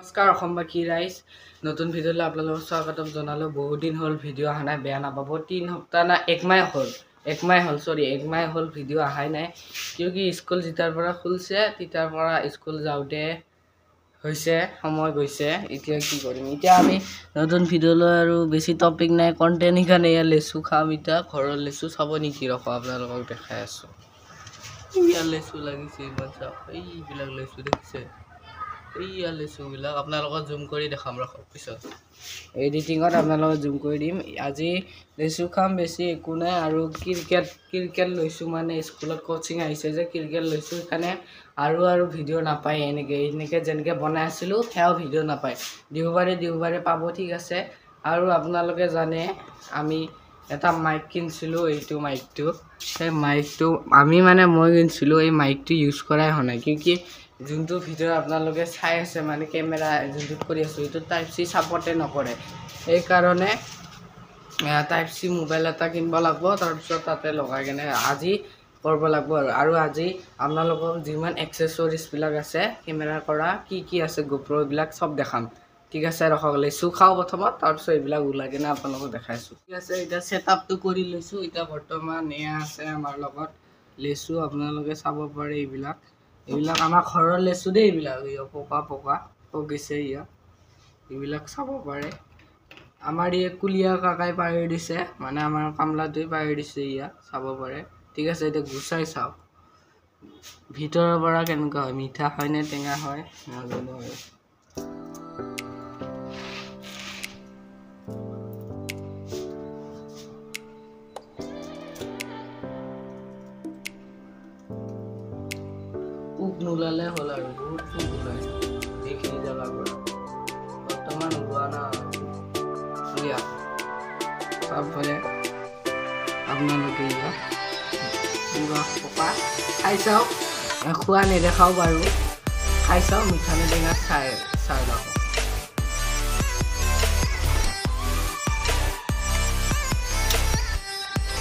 নমস্কাৰ অসমবাসী ৰাইজ নতুন ভিডিঅ'লৈ আপোনালোকক স্বাগতম জনালোঁ। বহুত দিন হ'ল ভিডিঅ' অহা নাই, বেয়া নাপাব। 3 সপ্তাহ না 1 মাহ হ'ল ভিডিঅ' অহাই নাই। কিয় স্কুল যেতিয়াৰ পৰা খুলিছে তেতিয়াৰ পৰা স্কুল যাওঁতে হৈছে সময় গৈছে। এতিয়া কি কৰিম, এতিয়া আমি নতুন ভিডিঅ'লৈ আৰু বেছি টপিক নাই, কণ্টেণ্ট সেইকাৰণে ইয়াৰ লেচু খাম। এতিয়া ঘৰৰ লেচু চাব নেকি, ৰখা আপোনালোকক দেখাই আছোঁ। ইয়াৰ লেচু লাগিছে ইমান, চাওক এইবিলাক লেচু দেখিছে, এইয়া লেচুবিলাক আপোনালোকক জুম কৰি দেখাম ৰখক, পিছত এডিটিঙত আপোনালোকক জুম কৰি দিম। আজি লেচু খাম, বেছি একো নাই। আৰু ক্ৰিকেট লৈছোঁ, মানে স্কুলত কোচিং আহিছে যে ক্ৰিকেট লৈছোঁ, সেইকাৰণে আৰু ভিডিঅ' নাপায়। এনেকৈ যেনেকৈ বনাই আছিলোঁ সেয়াও ভিডিঅ' নাপায়। দেওবাৰে পাব, ঠিক আছে। আৰু আপোনালোকে জানে আমি এটা মাইক কিনিছিলোঁ, এইটো মাইকটো, সেই মাইকটো মই কিনিছিলোঁ। এই মাইকটো ইউজ কৰাই হোৱা নাই, কিয় যোনটো ভিডিঅ' আপোনালোকে চাই আছে, মানে কেমেৰা যোনটোত কৰি আছোঁ এইটো টাইপ চি ছাপৰ্টে নকৰে। সেইকাৰণে টাইপ চি মোবাইল এটা কিনিব লাগিব, তাৰপিছত তাতে লগাই কেনে আজি কৰিব লাগিব। আৰু আজি আপোনালোকক যিমান এক্সেছৰিজবিলাক আছে কেমেৰা কৰা, কি আছে গোপ্ৰ'বিলাক চব দেখাম, ঠিক আছে। ৰখক, লেচু খাওঁ প্ৰথমত, তাৰপিছত এইবিলাক ওলাই কিনে আপোনালোকক দেখাইছোঁ, ঠিক আছে। এতিয়া ছেটআপটো কৰি লৈছোঁ। এতিয়া বৰ্তমান এয়া আছে আমাৰ লগত লেচু, আপোনালোকে চাব পাৰে। এইবিলাক আমাৰ ঘৰৰ লেচু দেই, এইবিলাক পকা পকিছে, এইবিলাক চাব পাৰে। আমাৰ কুলিয়া কাকাই পাৰি দিছে, মানে আমাৰ কামলাটোৱে পাৰি দিছে, চাব পাৰে, ঠিক আছে। এতিয়া গুচাই চাওক ভিতৰৰ পৰা কেনেকুৱা হয়, মিঠা হয় নে টেঙা হয় নাজানো আৰু। পোক নোলালে হ'ল আৰু, বহুত পোক ওলায় এইখিনি জেগাৰ পৰা, বৰ্তমান ওলোৱা নাই। চাবফালে আপোনালোকে পুৰা পকা খাই চাওক, খোৱা নেদেখাও বাৰু, খাই চাওক মিঠা নে টেঙা চাই লওক।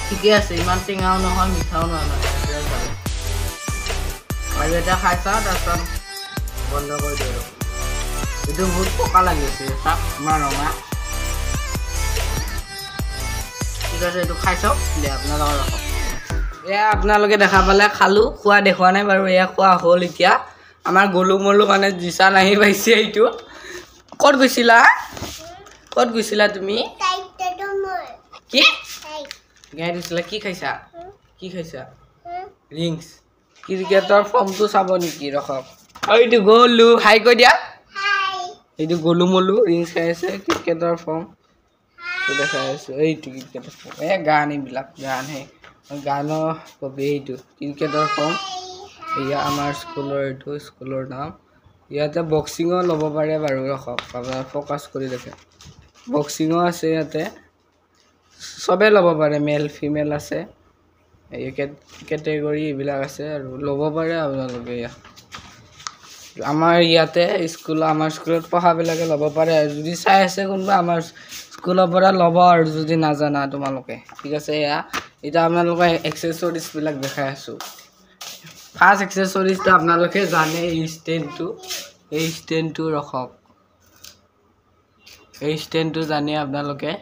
ঠিকে আছে, ইমান টেঙাও নহয় মিঠাও নহয়, আৰু এটা খাই চাওঁ, তাৰপিছত বন্ধ কৰি দিওঁ। এইটো বহুত পকা লাগিছে, চাওক ইমান ৰঙা, ঠিক আছে। এইটো খাই চাওক দে, আপোনালোকৰ ৰাখক। এয়া আপোনালোকে দেখা পালে খালোঁ, খোৱা দেখুওৱা নাই বাৰু, এয়া খোৱা হ'ল। এতিয়া আমাৰ গলু মলু মানে জিচান আহি পাইছে। এইটো ক'ত গৈছিলা তুমি? কি গাই দিছিলা? কি খাইছা ৰিংছ। ক্ৰিকেটৰ ফৰ্মটো চাব নেকি, ৰখক। এইটো গলু, হাই কৈ দিয়া। এইটো গলু মলু ৰিংছ খাই আছে, ক্ৰিকেটৰ ফৰ্ম দেখাই আছোঁ। এইটো ক্ৰিকেটৰ ফৰ্ম, গান, এইবিলাক গানহে, গানৰ কবি। এইটো ক্ৰিকেটৰ ফৰ্ম, এয়া আমাৰ স্কুলৰ নাম। ইয়াতে বক্সিঙো ল'ব পাৰে বাৰু, ৰখক আপোনাৰ ফ'কাছ কৰি দেখে, বক্সিঙো আছে ইয়াতে, চবেই ল'ব পাৰে, মেল ফিমেল আছে, এই কেটেগৰী এইবিলাক আছে, আৰু ল'ব পাৰে আপোনালোকে। আমাৰ স্কুলত পঢ়াবিলাকে ল'ব পাৰে, আৰু যদি চাই আছে কোনোবা আমাৰ স্কুলৰ পৰা ল'ব, আৰু যদি নাজানা তোমালোকে, ঠিক আছে। এতিয়া আপোনালোকে এক্সেছৰিজবিলাক দেখাই আছোঁ। ফাৰ্ষ্ট এক্সেছৰিজটো আপোনালোকে জানে, এই ষ্টেণ্ডটো ৰখক, এই ষ্টেণ্ডটো জানে আপোনালোকে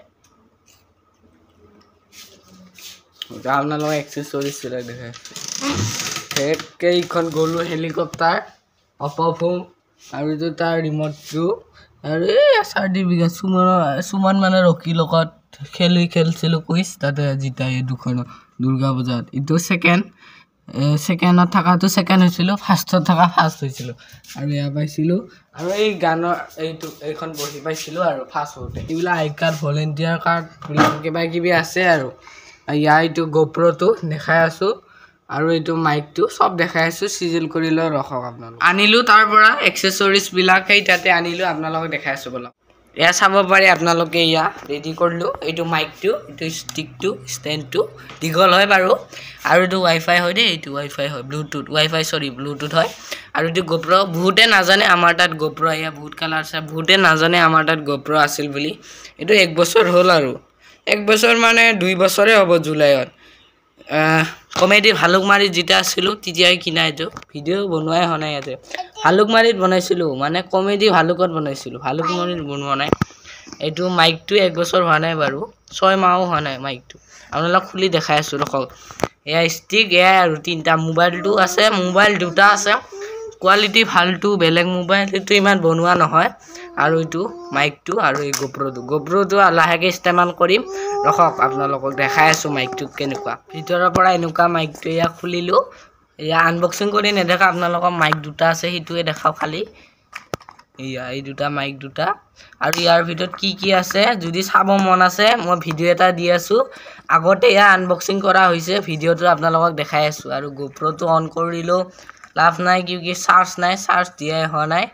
এক্সেছৰিজবিলাক দেখাই আছোঁ। এইখন গ'লো হেলিকপ্টাৰ, অপভোম, আৰু এইটো তাৰ ৰিমটটো, আৰু এই চাৰ্টিফিকেট সুমন মানে ৰকিৰ লগত খেলিছিলোঁ কুইজ, তাতে জিতা এই দুখনত দুৰ্গা পূজাত। এইটো ছেকেণ্ডত থকাটো ছেকেণ্ড হৈছিলোঁ, ফাৰ্ষ্টত থকা ফাৰ্ষ্ট হৈছিলোঁ, আৰু এয়া পাইছিলোঁ। আৰু এই গানৰ এইখন বহি পাইছিলোঁ, আৰু ফাৰ্ষ্ট হওঁতে এইবিলাক আই কাৰ্ড, ভলেণ্টিয়াৰ কাৰ্ড, কিবা কিবি আছে। আৰু এইটো গোপ্ৰ'টো দেখাই আছোঁ, আৰু এইটো মাইকটো চব দেখাই আছোঁ, চিজিল কৰি লৈ ৰখক। আপোনালোক আনিলোঁ তাৰ পৰা এক্সেছৰিজবিলাক, সেই তাতে আনিলোঁ, আপোনালোকক দেখাই আছোঁ বলক। এয়া চাব পাৰে আপোনালোকে, ৰেডি কৰিলোঁ। এইটো মাইকটো, এইটো ষ্টিকটো, ষ্টেণ্ডটো দীঘল হয় বাৰু, আৰু এইটো ৱাইফাই হয় দেই, এইটো ৱাইফাই হয়, ব্লুটুথ হয়। আৰু এইটো গোপ্ৰ', বহুতে নাজানে আমাৰ তাত গোপ্ৰ', বহুত কালাৰ আছে, বহুতে নাজানে আমাৰ তাত গোপ্ৰ' আছিল বুলি। এইটো 1 বছৰ হ'ল, আৰু 1 বছৰ মানে 2 বছৰে হ'ব জুলাইত। কমেডি ভালুকমাৰীত যেতিয়া আছিলোঁ তেতিয়াই কিনা এইটো ভিডিঅ' বনোৱাই হোৱা নাই ইয়াতে ভালুকমাৰীত বনাইছিলোঁ মানে কমেডি ভালুকত বনাইছিলোঁ ভালুকমাৰীত বনোৱা নাই এইটো মাইকটো 1 বছৰ হোৱা নাই বাৰু 6 মাহো হোৱা নাই মাইকটো আপোনালোক খুলি দেখাই আছোঁ ৰখক এয়া ষ্টিক এয়া আৰু তিনটা মোবাইলটো আছে মোবাইল দুটা আছে কোৱালিটি ভালটো বেলেগ মোবাইল এইটো ইমান বনোৱা নহয় আৰু এইটো মাইকটো আৰু এই গোপ্ৰটো লাহেকে ইস্তেমাল কৰিম ৰখক আপোনালোকক দেখাই আছোঁ মাইকটো কেনেকুৱা ভিতৰৰ পৰা এনেকুৱা মাইকটো ইয়া খুলিলো ইয়া আনবক্সিং কৰি নেদেখা আপোনালোকক মাইক দুটা আছে হিটোৱে দেখাও খালি ইয়া এই দুটা মাইক দুটা আৰু ইয়াৰ ভিতৰত কি আছে যদি চাব মন আছে মই ভিডিঅ' এটা দি আছোঁ আগতে ইয়া আনবক্সিং কৰা হৈছে ভিডিঅ'টো আপোনালোকক দেখাই আছোঁ আৰু গোপ্ৰটো অন কৰিলো লাভ নাই কিউকি চাৰ্জ নাই চাৰ্জ দিয়াই হোৱা নাই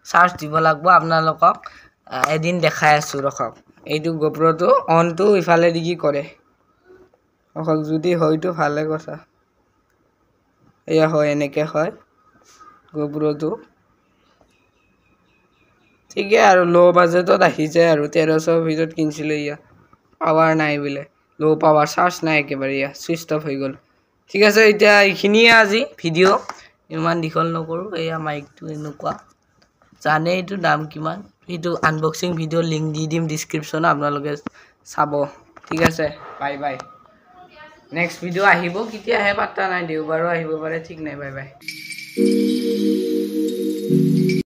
চাৰ্জ দিব লাগব আপোনালোকক এদিন দেখাই আছোঁ ৰখক এইটো গোপ্ৰটো অনটো ইফালে দি কি কৰে ৰখক যদি হয়তো ভালে কথা এয়া হয় এনেকে হয় গোপ্ৰটো ঠিকে আৰু লো বাজেটত আহি যায় আৰু 1300 ভিতৰত কিনছিলে ইয়া পাৱাৰ নাই বিলে লো পাৱাৰ চাৰ্জ নাই একেবাৰে ইয়া সুইচ অফ হৈ গ'ল ঠিক আছে এতিয়া এইখিনিয়ে আজি ভিডিঅ' ইমান দীঘল নকৰো এয়া মাইকটো এনেকুৱা জানে এইটো দাম কিমান এইটো আনবক্সিং ভিডিঅ' লিংক দি দিম ডেসক্ৰিপচনত আপোনালোকে চাব ঠিক আছে বাই বাই নেক্সট ভিডিঅ' আহিব কেতিয়া আহে পাত্তা নাই দেওবাৰো আহিব পাৰে ঠিক নাই বাই বাই